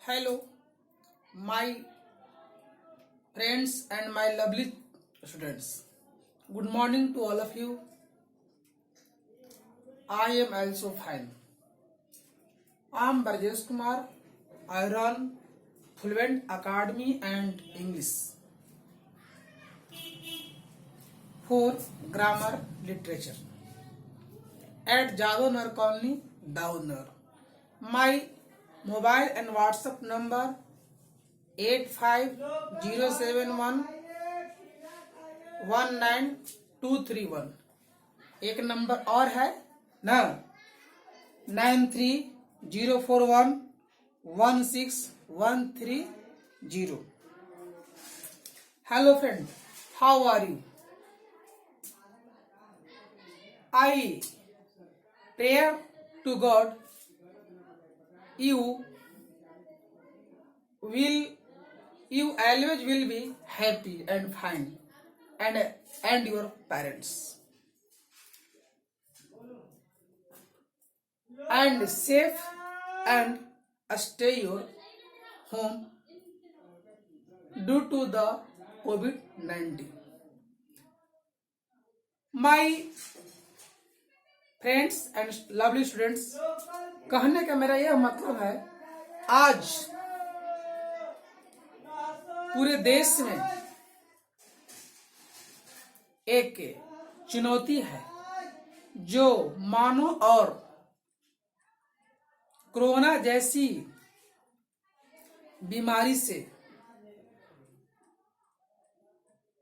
Hello, my friends and my lovely students. Good morning to all of you. I am also fine. I am Brajesh Kumar. I run Fluent Academy and English for Grammar Literature at Jadavnagar Colony, Davnagar. My mobile and WhatsApp number 8507119231। एक number और है ना 9304116130। Hello friend, how are you? I pray to God you always will be happy and fine and your parents and safe and stay your home due to the COVID-19। My friends and lovely students, कहने का मेरा यह मतलब है आज पूरे देश में एक चुनौती है जो मानव और कोरोना जैसी बीमारी से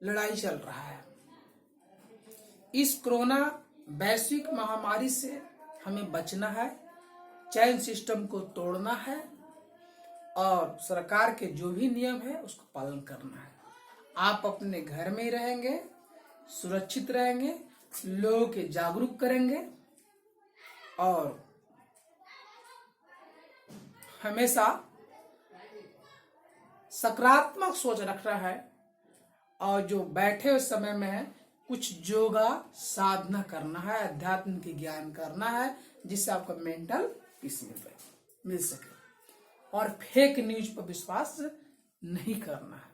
लड़ाई चल रहा है। इस कोरोना वैश्विक महामारी से हमें बचना है, चैन सिस्टम को तोड़ना है और सरकार के जो भी नियम है उसको पालन करना है। आप अपने घर में ही रहेंगे, सुरक्षित रहेंगे, लोगों के जागरूक करेंगे और हमेशा सकारात्मक सोच रखना है और जो बैठे हुए समय में है कुछ योगा साधना करना है, अध्यात्म की ज्ञान करना है जिससे आपका मेंटल पीस मिल सके और फेक न्यूज पर विश्वास नहीं करना है।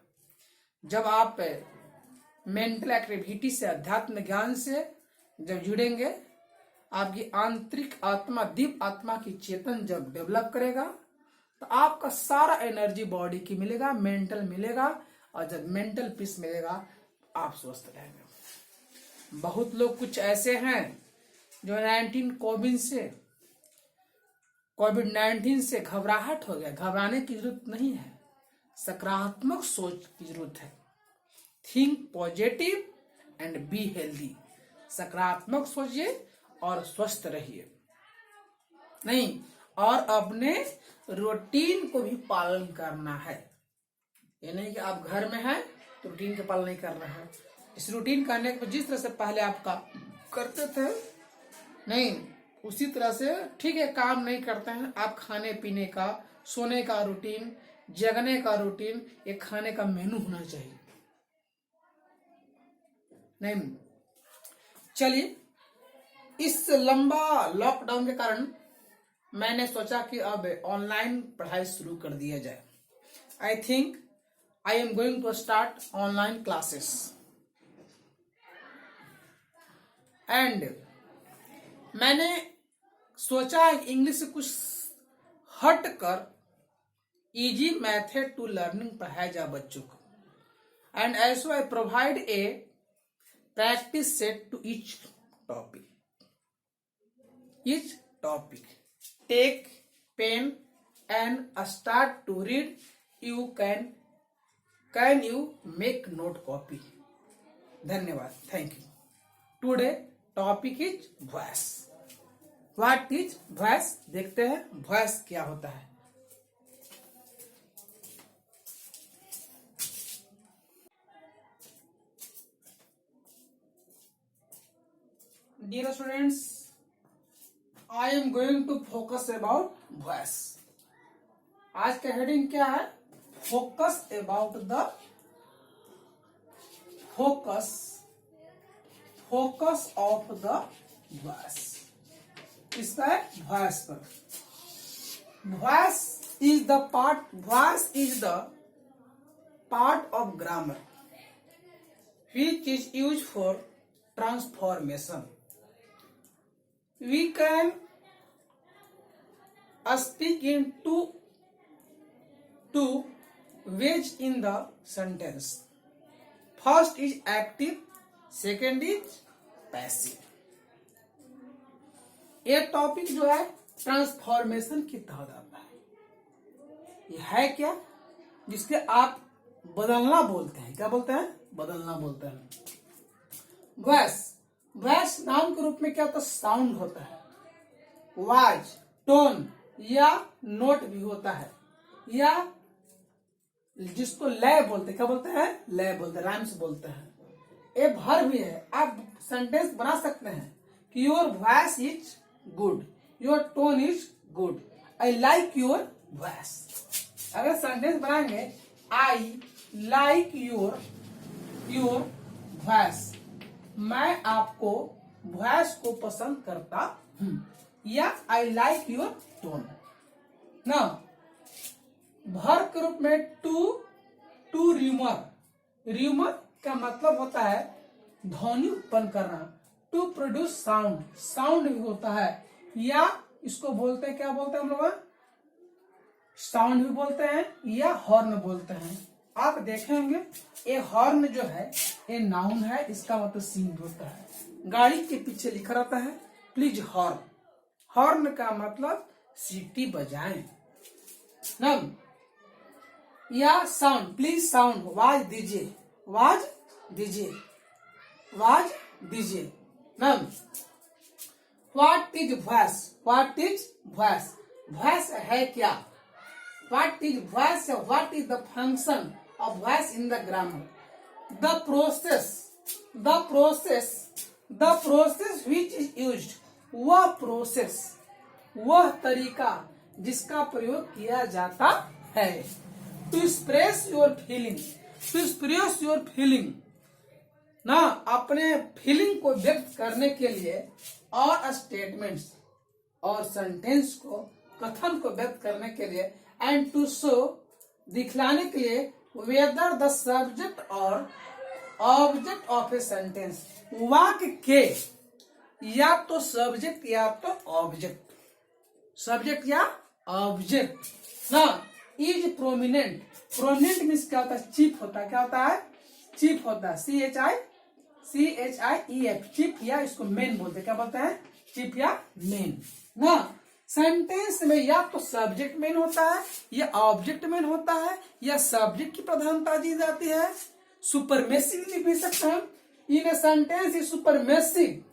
जब आप मेंटल एक्टिविटी से अध्यात्म ज्ञान से जब जुड़ेंगे, आपकी आंतरिक आत्मा दिव्य आत्मा की चेतन जब डेवलप करेगा तो आपका सारा एनर्जी बॉडी की मिलेगा, मेंटल मिलेगा और जब मेंटल पीस मिलेगा आप स्वस्थ रहेंगे। बहुत लोग कुछ ऐसे हैं जो कोविड-19 से घबराहट हो गया। घबराने की जरूरत नहीं है, सकारात्मक सोच की जरूरत है। Think positive and be healthy. सकारात्मक सोचिए और स्वस्थ रहिए। नहीं, और अपने रूटीन को भी पालन करना है। ये नहीं कि आप घर में हैं तो रूटीन का पालन नहीं कर रहे हैं। इस रूटीन करने को जिस तरह से पहले आपका करते थे नहीं उसी तरह से ठीक है काम नहीं करते हैं आप। खाने पीने का, सोने का रूटीन, जगने का रूटीन, एक खाने का मेनू होना चाहिए। नहीं, चलिए, इस लंबा लॉकडाउन के कारण मैंने सोचा कि अब ऑनलाइन पढ़ाई शुरू कर दिया जाए। I think I am going to start online classes and मैंने सोचा इंग्लिश से कुछ हट कर इजी मेथड टू लर्निंग पढ़ाया जाए बच्चों को। And also I provide a practice set to each topic. Take pen and start to read. You can you make note copy. धन्यवाद, thank you. Today topic is voice. What is voice? देखते हैं voice क्या होता है। Dear students, I am going to focus about voice. आज का heading क्या है? Focus about the focus of the voice. किसका है? वॉइस पर। Voice is the part, voice is the part of grammar which is used for transformation. We can speak in two ways in the sentence. First is active, second is passive. ये topic जो है transformation के तहत आता है. ये है क्या? जिसके आप बदलना बोलते हैं. क्या बोलते हैं? बदलना बोलते हैं. वॉइस, वॉइस नाउन के रूप में क्या होता है? साउंड होता है. वाज, टोन या नोट भी होता है, या जिसको लय बोलते हैं. क्या बोलते हैं? लय बोलते हैं, राइम्स बोलते हैं. ये भर भी है. आप सेंटेंस बना सकते हैं कि your voice is good, your tone is good, I like your voice. अगर सेंटेंस बनाएंगे आई लाइक योर वॉइस, मैं आपको वॉइस को पसंद करता हूं, या आई लाइक योर टोन. ना भर के रूप में टू र्यूमर. र्यूमर का मतलब होता है ध्वनि उत्पन्न करना. टू प्रोड्यूस साउंड, साउंड भी होता है, या इसको बोलते हैं, क्या बोलते हैं हम लोग? साउंड भी बोलते हैं या हॉर्न बोलते हैं. आप देखेंगे ये हॉर्न जो है ये नाउन है, इसका मतलब सीन होता है. गाड़ी के पीछे लिखा रहता है प्लीज हॉर्न. हॉर्न का मतलब सीटी बजाएं. नम या साउंड, प्लीज साउंड, आवाज दीजिए, आवाज दीजिए, आवाज दीजिए. नम what is voice, what is voice, voice है क्या? What is voice, what is the function of voice in the grammar? The process which is used, वह प्रोसेस, वह तरीका जिसका प्रयोग किया जाता है. To express your feeling, to express your feeling, ना अपने फीलिंग को व्यक्त करने के लिए, और स्टेटमेंट्स और सेंटेंस को, कथन को व्यक्त करने के लिए, एंड टू शो, दिखलाने के लिए, वेदर द सब्जेक्ट और ऑब्जेक्ट ऑफ ए सेंटेंस, वाक्य के या तो सब्जेक्ट या तो ऑब्जेक्ट, सब्जेक्ट या ऑब्जेक्ट ना इज प्रोमिनेंट. प्रोमिनेंट मीन्स क्या होता है? चीफ होता है. क्या होता है? चीफ होता है. CHIEF, चीफ, या इसको मेन बोलते हैं. क्या बोलते हैं? चीफ या मेन. ना सेंटेंस में या तो सब्जेक्ट मेन होता है, या ऑब्जेक्ट मेन होता है, या सब्जेक्ट की प्रधानता दी जाती है. सुपरमेसिव लिख भी सकते हैं. In a sentence is supermassive,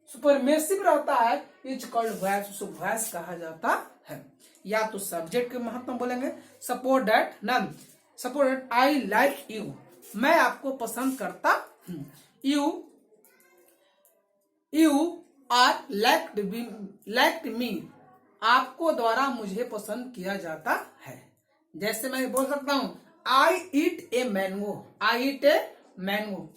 supermassive रहता है, इज कॉल्ड वॉइस, उसको वॉइस कहा जाता है. या तो सब्जेक्ट के महत्व बोलेंगे. सपोर्ट दैट, नन, support that I like you, मैं आपको पसंद करता हूं. यू आर लाइक्ड मी, आपको द्वारा मुझे पसंद किया जाता है. जैसे मैं बोल सकता हूं I eat a mango, I eat a mango,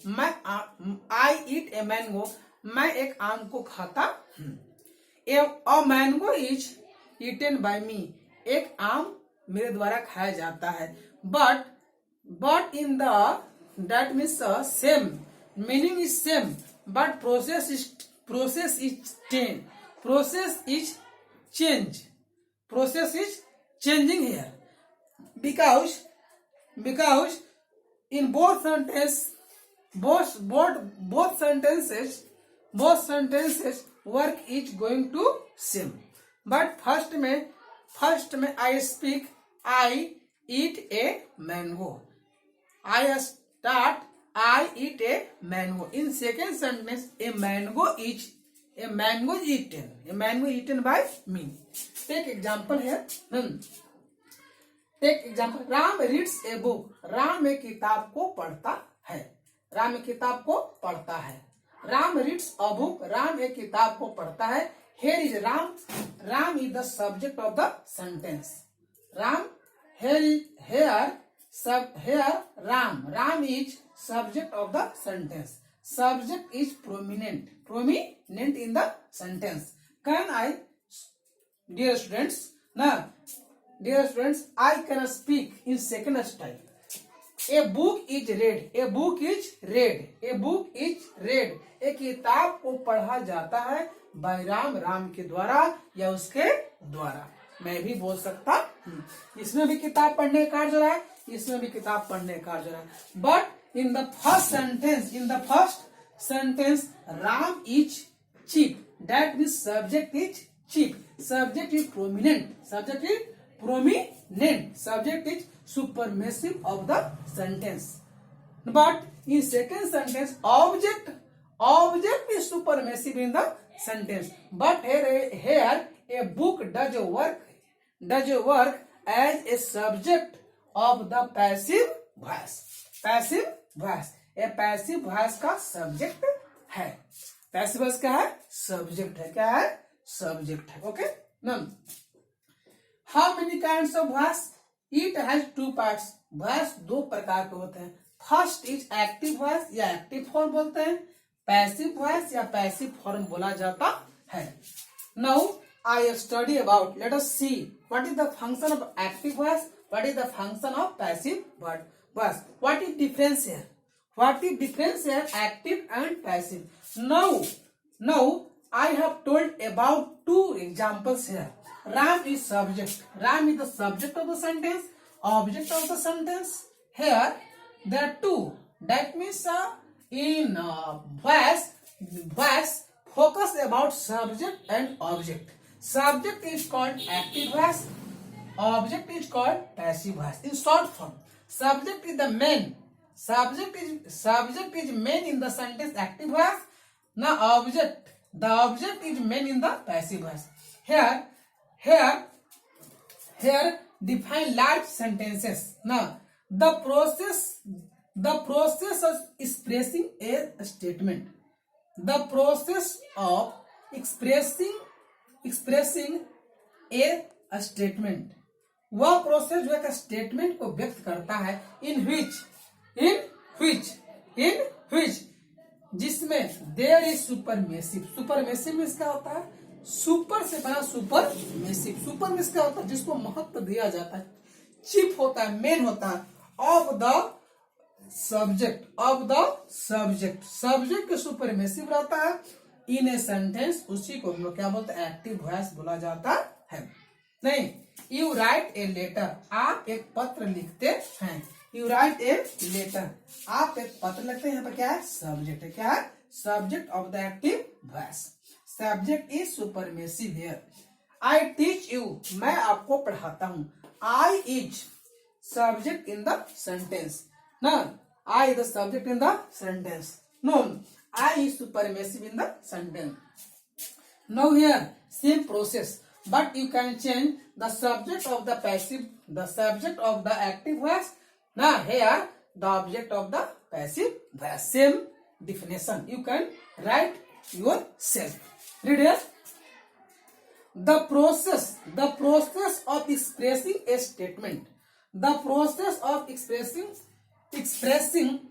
I eat a mango, मैं एक आम को खाता हूं. A mango is eaten by me, एक आम मेरे द्वारा खाया जाता है. But in the, that means same, meaning is same, but process is changing here, because in both sentences work is going to same. But first में I speak I eat a mango, I start I eat a mango. In second sentence a mango is eaten by me. Take example here. Take example. Ram reads a book. Ram एक किताब को पढ़ता है. राम एक किताब को पढ़ता है. Ram reads a book. Ram एक किताब को पढ़ता है. Here is Ram. Ram is the subject of the sentence. Ram, here Ram. Ram is subject of the sentence. Subject is prominent in the sentence. Can I, dear students, now Dear students, I can speak in second style. A book is read. A book is read. A book is read. एक किताब को पढ़ा जाता है बैराम राम के द्वारा या उसके द्वारा. मैं भी बोल सकता हूँ. इसमें भी किताब पढ़ने का जो है, इसमें भी किताब पढ़ने का जो है. But in the first sentence Ram is cheap. That means subject is chief. Subject is prominent. Subject is prominent. Subject is supermassive of the sentence. But in second sentence, object is supermassive in the sentence. But here a book does work as a subject of the passive voice. Passive voice. A passive voice का subject है. Passive voice क्या है? Subject है. क्या है? Subject है. Okay. None. How many kinds of voice? It has two parts. Voice दो प्रकार के होते हैं. फर्स्ट इज एक्टिव वॉइस या एक्टिव फॉर्म बोलते हैं. पैसिव वॉइस या पैसिव फॉर्म बोला जाता है. Now I study about. Let us see what is the function of active voice, what is the function of passive voice. What is difference here? What is difference here? Active and passive. Now I have told about two examples here. Ram is subject. Ram is the subject of the sentence. Object of the sentence. Here there are two. That means in voice focus about subject and object. Subject is called active voice. Object is called passive voice. In short form, subject is the main. Subject is main in the sentence active voice. Now the object is main in the passive voice. Here define large sentences. Now the process of expressing a statement. The process of expressing a statement. वह process जो है statement को व्यक्त करता है. in which जिसमें there is supermassive. Supermassive में क्या होता है? सुपर से बना सुपरमेसिव. सुपरमेसिव क्या होता है? जिसको महत्व दिया जाता है. चीफ होता है, मेन होता है. ऑफ द सब्जेक्ट के सुपरमेसिव रहता है. इन ए सेंटेंस उसी को हम लोग क्या बोलते हैं? एक्टिव वॉइस बोला जाता है. नहीं, यू राइट ए लेटर. आप एक पत्र लिखते हैं. You write a letter. आप एक पत्र लिखते हैं. यहाँ पर क्या है? सब्जेक्ट है. क्या है? Subject of the active voice. Subject is supermassive here. I teach you. मैं आपको पढ़ाता हूँ. I is subject in the sentence. ना, I is the subject in the sentence. No, I is supermassive in the sentence. Now here same process, but you can change the subject of the passive, the subject of the active voice. Now here the object of the passive voice. Same definition. You can write yourself. Read here. The process of expressing a statement. The process of expressing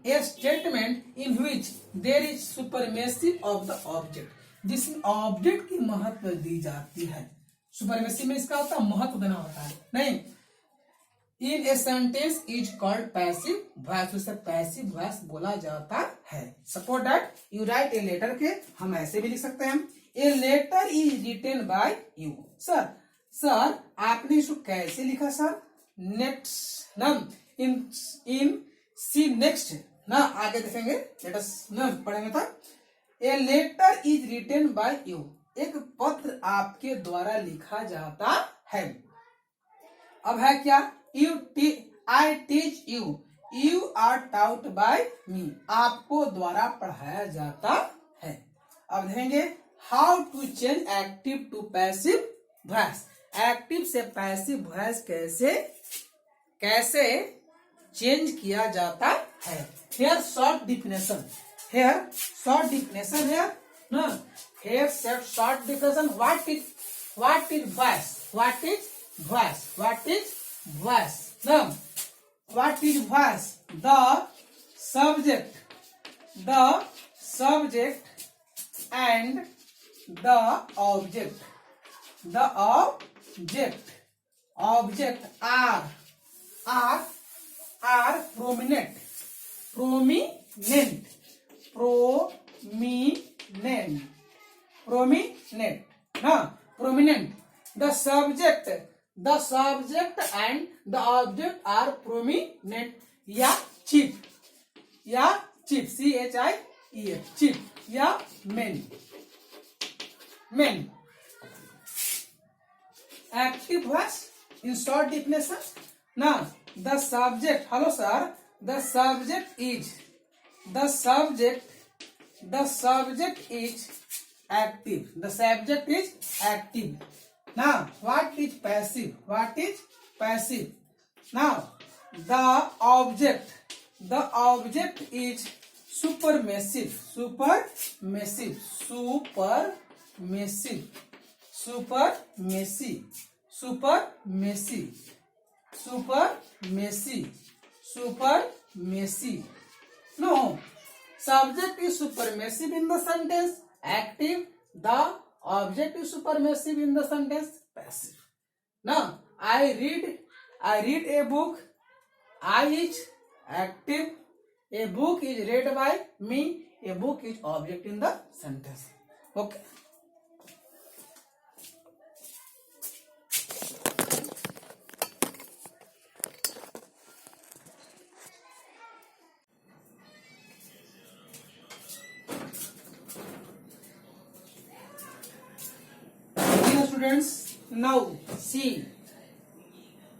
a statement in which there is supremacy of the object. जिसमें object की महत्व दी जाती है. Supremacy में इसका होता है महत्व देना होता है. नहीं, in a sentence is called passive voice. उसे पैसिव वॉइस बोला जाता है. Suppose that you write a letter के हम ऐसे भी लिख सकते हैं. A letter is written by you. Sir आपने इसको कैसे लिखा सर? नेक्स्ट नम इन सी नेक्स्ट ना आगे देखेंगे. लेटस न पढ़ेंगे तो a letter is written by you. एक पत्र आपके द्वारा लिखा जाता है. अब है क्या? I teach you. You are taught by me. आपको द्वारा पढ़ाया जाता है. अब देखेंगे how to change active to passive voice. Active से पैसिव वॉइस कैसे चेंज किया जाता है. Here short definition. Here short definition here. No. Here short definition. What is voice? What is voice? What is voice? No. What is voice? The subject and the object object are prominent ना, prominent. The subject and the object are prominent, या chief CHIEF chief, या main. Active voice in short definition ना, the subject, hello sir, the subject is active, ना। What is passive, ना। The object is supermassive, No, subject is supermassive in the sentence active, the object is supermassive in the sentence passive. Now, I read a book. I is active. A book is read by me. A book is object in the sentence. Okay. Students, now see,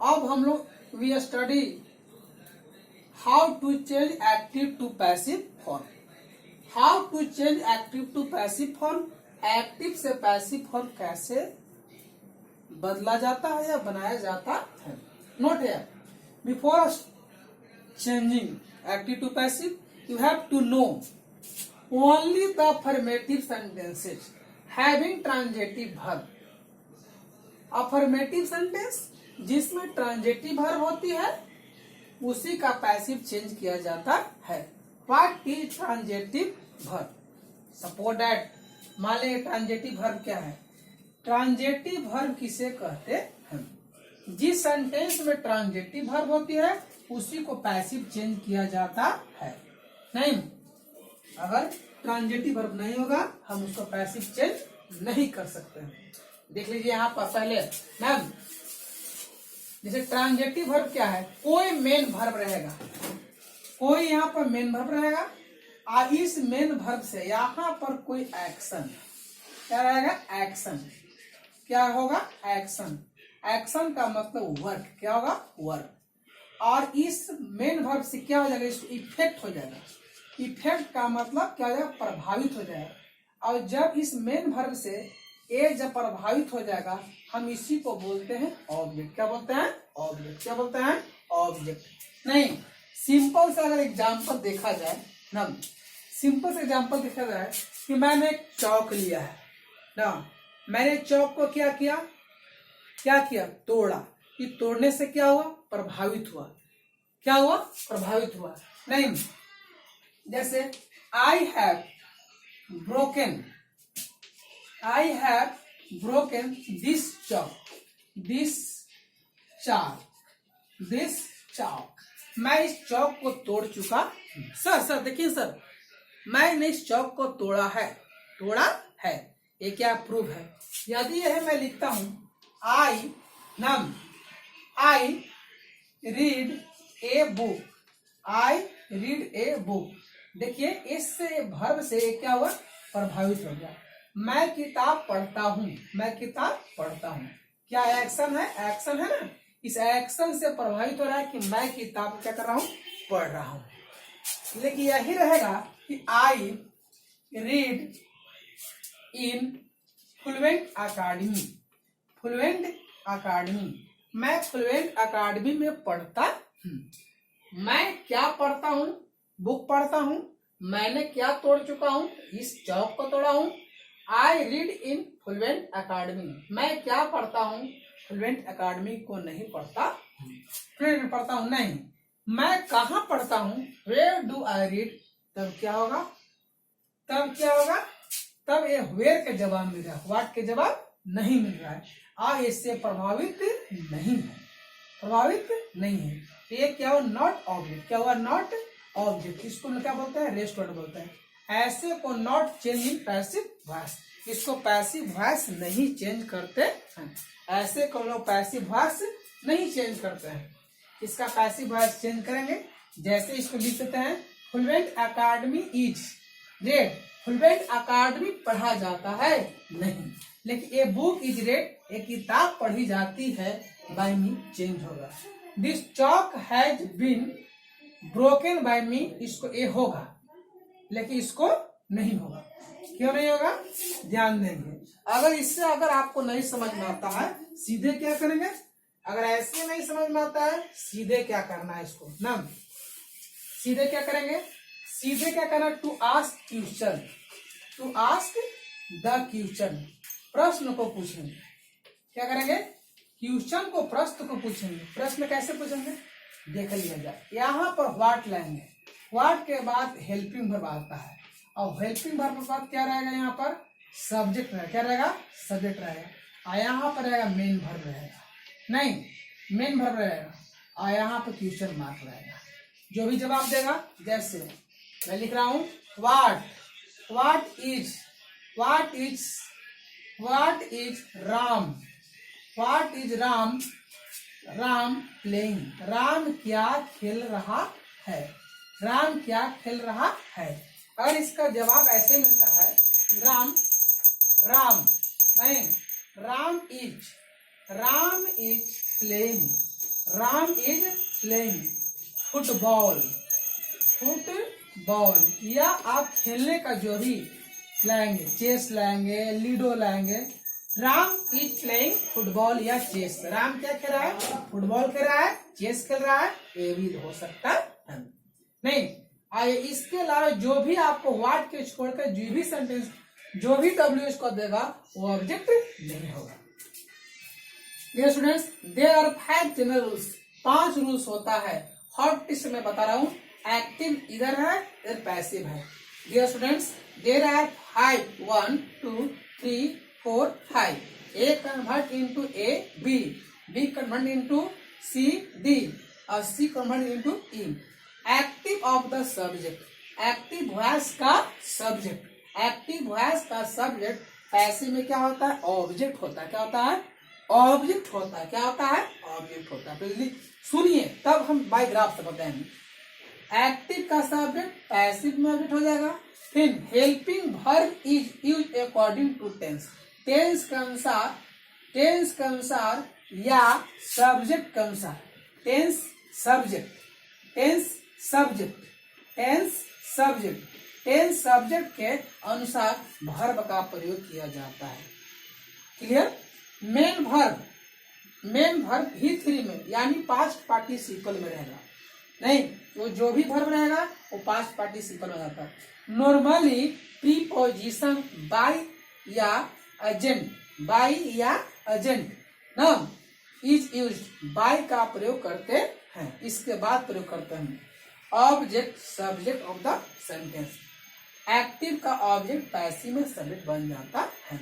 अब हम लोग we study how to change active to passive form. How to change active to passive form, active से passive form कैसे बदला जाता है या बनाया जाता है। Note here, before changing active to passive you have to know only the affirmative sentences having transitive verb. Affirmative sentence जिसमें ट्रांजिटिव वर्ब होती है उसी का पैसिव चेंज किया जाता है। What is transitive verb? Suppose that, मान लें ट्रांजिटिव वर्ब क्या है। ट्रांजिटिव वर्ब किसे कहते हैं? जिस सेंटेंस में ट्रांजिटिव वर्ब होती है उसी को पैसिव चेंज किया जाता है। नहीं, अगर ट्रांजिटिव वर्ब नहीं होगा हम उसको पैसिव चेंज नहीं कर सकते हैं। देख लीजिए यहाँ पर पहले मैम, जैसे ट्रांजिटिव वर्ब क्या है, कोई मेन वर्ब रहेगा, कोई यहाँ पर मेन वर्ब रहेगा और इस मेन वर्ब से यहाँ पर कोई एक्शन, क्या रहेगा? एक्शन। क्या होगा? एक्शन। एक्शन का मतलब वर्क, क्या होगा? वर्क। और इस मेन वर्ब से क्या हो जाएगा? इसको इफेक्ट हो जाएगा। इफेक्ट का मतलब क्या हो जाएगा? प्रभावित हो जाएगा। और जब इस मेन वर्ब से ए जब प्रभावित हो जाएगा हम इसी को बोलते हैं ऑब्जेक्ट। क्या बोलते हैं? ऑब्जेक्ट। क्या बोलते हैं? ऑब्जेक्ट। नहीं, सिंपल से अगर एग्जांपल देखा जाए ना, सिंपल से एग्जांपल देखा जाए कि मैंने एक चौक लिया है ना, मैंने चौक को क्या किया? तोड़ा। कि तोड़ने से क्या हुआ? प्रभावित हुआ। क्या हुआ? प्रभावित हुआ। नहीं, जैसे I have broken this chalk. मैं इस चौक को तोड़ चुका। सर देखिए सर, मैंने इस चौक को तोड़ा है। ये क्या प्रूफ है? यदि यह मैं लिखता हूं आई रीड ए बुक, देखिए इससे वर्ब से क्या हुआ? प्रभावित हो गया। मैं किताब पढ़ता हूँ। क्या एक्शन है? एक्शन है ना। इस एक्शन से प्रभावित हो रहा है कि मैं किताब क्या कर रहा हूँ? पढ़ रहा हूँ। लेकिन यही रहेगा कि I read in fluent academy. मैं फ्लुएंट अकाडमी में पढ़ता हूँ। मैं क्या पढ़ता हूँ? बुक पढ़ता हूँ। मैंने क्या तोड़ चुका हूँ? इस चौक को तोड़ा हूँ। I read in fluent academy. मैं क्या पढ़ता हूँ? फ्लुएंट अकाडमी को नहीं पढ़ता हूँ। नहीं, मैं कहाँ पढ़ता हूँ? Where do I read. तब क्या होगा? तब ये वेयर के जवाब मिल रहा है, व्हाट के जवाब नहीं मिल रहा है। इससे प्रभावित नहीं है, प्रभावित नहीं है। तो ये क्या हुआ, नॉट ऑब्जेक्ट, क्या हुआ, नॉट ऑब्जेक्ट। इसको क्या बोलते हैं, रेस्ट वर्ड बोलते हैं। ऐसे को not change in passive voice, इसको पैसिव वॉइस नहीं चेंज करते हैं। ऐसे को लोग पैसिव वॉइस नहीं चेंज करते हैं। इसका पैसिव वॉइस चेंज करेंगे, जैसे इसको लिख सकते हैं, fluent academy is red, fluent academy पढ़ा जाता है नहीं, लेकिन ए बुक इज रेड, एक किताब पढ़ी जाती है, बाय मी चेंज होगा। This chalk has been broken by me, इसको ए होगा, लेकिन इसको नहीं होगा। क्यों नहीं होगा, ध्यान देंगे। अगर इससे अगर आपको नहीं समझ में आता है, सीधे क्या करेंगे, अगर ऐसे नहीं समझ में आता है, सीधे क्या करना है इसको ना, सीधे क्या करेंगे, सीधे क्या करना, to ask question, to ask the question, प्रश्न को पूछेंगे। क्या करेंगे, क्वेश्चन को, प्रश्न को पूछेंगे। प्रश्न कैसे पूछेंगे, देख लिया जाए। यहाँ पर व्हाट लाएंगे, व्हाट के बाद हेल्पिंग वर्ब आता है, और हेल्पिंग वर्ब के बाद क्या रहेगा, यहाँ पर सब्जेक्ट रहेगा। क्या रहेगा, सब्जेक्ट रहेगा। और यहाँ पर रहेगा मेन वर्ब रहेगा, नहीं मेन वर्ब रहेगा, और यहाँ पर क्वेश्चन मार्क रहेगा। जो भी जवाब देगा, जैसे मैं लिख रहा हूँ, what is Ram, what is Ram playing, Ram क्या खेल रहा है, राम क्या खेल रहा है। अगर इसका जवाब ऐसे मिलता है, राम इज प्लेइंग फुटबॉल, या आप खेलने का जो भी लाएंगे, चेस लाएंगे, लूडो लाएंगे, राम इज प्लेइंग फुटबॉल या चेस, राम क्या खेल रहा है, फुटबॉल खेल रहा है, चेस खेल रहा है, ये भी हो सकता है। नहीं, इसके अलावा जो भी आपको व्हाट के छोड़कर जो भी सेंटेंस, जो भी WH को देगा, वो ऑब्जेक्ट नहीं होगा। Dear students, there are 5 general rules, 5 rules होता है। हॉट टिस्ट में बता रहा हूँ, एक्टिव इधर है, इधर पैसिव है। Dear students, there are 5, 1 2 3 4 5। A convert into A, B convert into C, D, और C convert into E। Active of the subject, active voice का सब्जेक्ट, एक्टिव वॉइस का सब्जेक्ट पैसिव में क्या होता है, ऑब्जेक्ट होता है। क्या होता है, ऑब्जेक्ट होता है। क्या होता है, ऑब्जेक्ट होता है। तो सुनिए, तब हम बाय ग्राफ से बताएंगे। एक्टिव का सब्जेक्ट पैसिव में ऑब्जेक्ट हो जाएगा। फिर helping verb is use according to tense, tense के अनुसार या सब्जेक्ट के अनुसार, टेंस सब्जेक्ट के अनुसार वर्ब का प्रयोग किया जाता है। क्लियर। मेन वर्ब ही 3 में, यानी पास्ट पार्टिसिपल में रहेगा। नहीं, वो जो भी वर्ब रहेगा वो पास्ट पार्टिसिपल में जाता है। नॉर्मली प्रीपोजिशन बाय या एजेंट नाम इज यूज्ड, बाय का प्रयोग करते हैं, इसके बाद प्रयोग करते हैं। Object subject of the sentence, active का ऑब्जेक्ट पैसिव में सब्जेक्ट बन जाता है।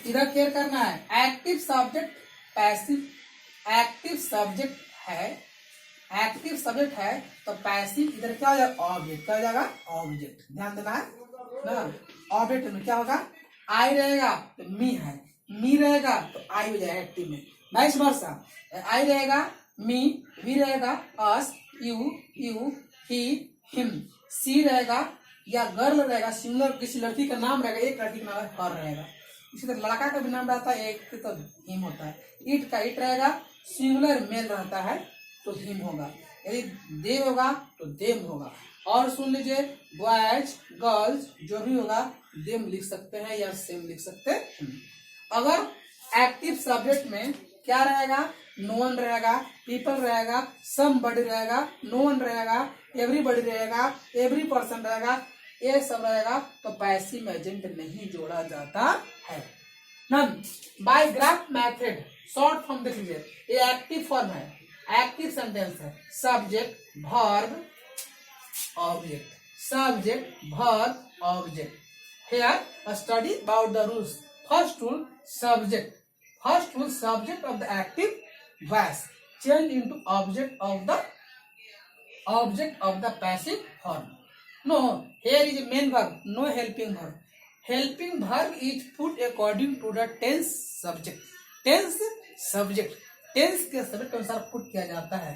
इधर क्लियर करना है, active subject passive, active subject है तो पैसिव इधर क्या हो जाएगा, ऑब्जेक्ट। क्या हो जाएगा, ऑब्जेक्ट। ध्यान देना है ना। ऑब्जेक्ट में क्या होगा, आई रहेगा तो मी है, मी रहेगा तो आई हो जाएगा एक्टिव में, वाइस वर्सा। आई रहेगा मी, वी रहेगा अस, यू, ही, हिम, सी रहेगा या गर्ल रहेगा, सिंगुलर किसी लड़की का नाम रहेगा, एक लड़की का नाम हर रहेगा। इसी तरह लड़का का भी नाम रहता है, एक तो हिम होता है। इट का इट रहेगा, सिंगुलर मेल रहता है तो हिम होगा, यदि दे होगा तो देम होगा। और सुन लीजिए, बॉयज गर्ल्स जो भी होगा देम लिख सकते हैं या सेम लिख सकते हैं। अगर एक्टिव सब्जेक्ट में क्या रहेगा, नो वन रहेगा, पीपल रहेगा, समबडी रहेगा, नो वन रहेगा, एवरीबडी रहेगा, एवरी पर्सन रहेगा, ये सब रहेगा तो पैसिव एजेंट नहीं जोड़ा जाता है। None by graph method, short form देख लीजिए, ये एक्टिव फॉर्म है, एक्टिव सेंटेंस है, subject verb object, subject verb object. Here, a study about the rules. First rule, subject. First will subject of the active voice change into object of the passive form. No, here is a main verb, no helping verb. Helping verb is put according to the tense subject. Tense subject के subject अनुसार put किया जाता है.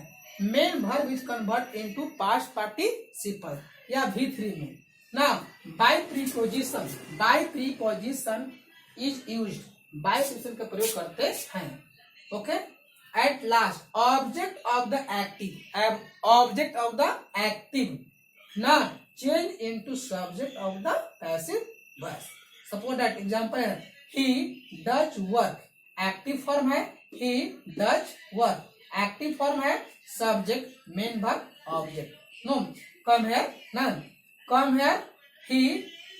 Main verb is convert into past participle या V3 में. Now by preposition is used. by preposition का प्रयोग करते हैं. Okay. At last, object of the active now change into subject of the passive voice. Suppose that example है he does work. Active form है he does work. Active form है subject main verb object. No, come here none. Come here he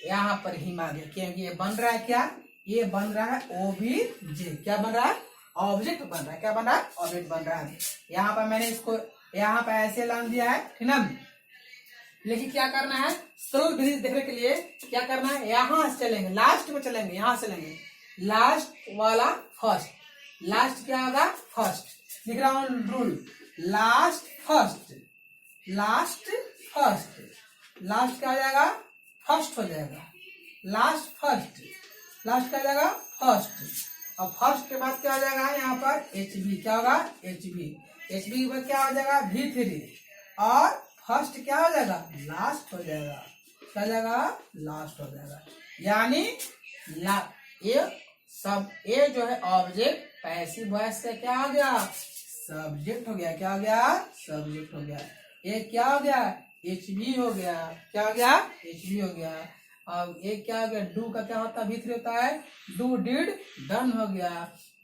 यहाँ per him आ गया क्योंकि ये बन रहा है क्या? ये बन रहा है OBJ. क्या बन रहा है? ऑब्जेक्ट बन रहा है. क्या बन रहा है? ऑब्जेक्ट बन रहा है. यहाँ पर मैंने इसको यहाँ पर ऐसे लान दिया है, ठीक ना. लेकिन क्या करना है? सरल विधि देखने के लिए क्या करना है? यहाँ से चलेंगे, लास्ट में चलेंगे, यहाँ से लेंगे लास्ट वाला फर्स्ट. लास्ट क्या होगा? फर्स्ट. लिख रहा हूँ rule. Last first. Last first. Last क्या हो जाएगा? फर्स्ट हो जाएगा. Last first. लास्ट क्या हो जाएगा? फर्स्ट. और फर्स्ट के बाद क्या हो जाएगा? यहाँ पर HB. क्या होगा? HB. HB के बाद क्या हो जाएगा? V3. और फर्स्ट क्या हो जाएगा? लास्ट हो जाएगा. क्या हो जाएगा? लास्ट हो जाएगा. यानी ये जो है ऑब्जेक्ट पैसिव वॉइस का क्या हो गया? सब्जेक्ट हो गया. क्या हो गया? सब्जेक्ट हो गया. ये क्या हो गया? HB हो गया. क्या हो गया? HB हो गया. अब एक क्या हो गया? डू का क्या होता है? V3 होता है. डू डिड डन हो गया.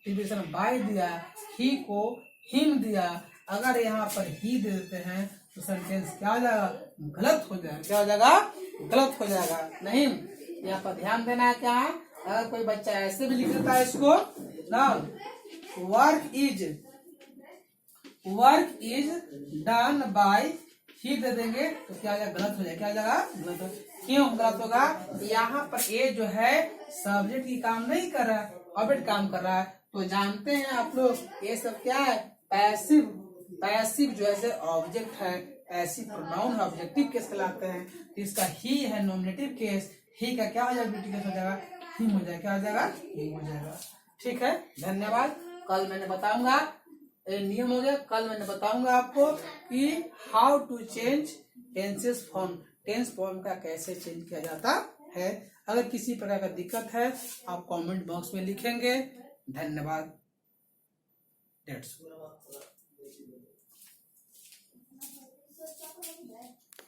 प्रीपोजिशन बाय दिया. ही को हिम दिया. अगर यहाँ पर ही दे देते हैं तो सेंटेंस क्या हो जाएगा? गलत हो जाएगा. क्या हो जाएगा? गलत हो जाएगा. नहीं, यहाँ पर ध्यान देना है. क्या है? अगर कोई बच्चा ऐसे भी लिख देता है इसको ना, वर्क इज डन बाय ही दे देंगे तो क्या हो जाएगा? गलत हो जाएगा. क्या हो जाएगा? गलत हो. क्यों गलत होगा? यहाँ पर ये जो है सब्जेक्ट की काम नहीं कर रहा है, ऑब्जेक्ट काम कर रहा है. तो जानते हैं आप लोग ये सब क्या है? पैसिव जो है ऑब्जेक्ट है. पैसिव प्रोनाउन ऑब्जेक्टिव केस कहलाते हैं. तो इसका ही है नॉमिनेटिव केस. ही का क्या हो जाएगा? ऑब्जेक्टिव केस हो जाएगा. हिम हो जाएगा. क्या हो जाएगा? हिम हो जाएगा. ठीक है, धन्यवाद. कल मैंने बताऊंगा, नियम हो गया. कल मैंने बताऊंगा आपको कि how to change tenses form. Tense form का कैसे चेंज किया जाता है. अगर किसी प्रकार का दिक्कत है आप कमेंट बॉक्स में लिखेंगे. धन्यवाद.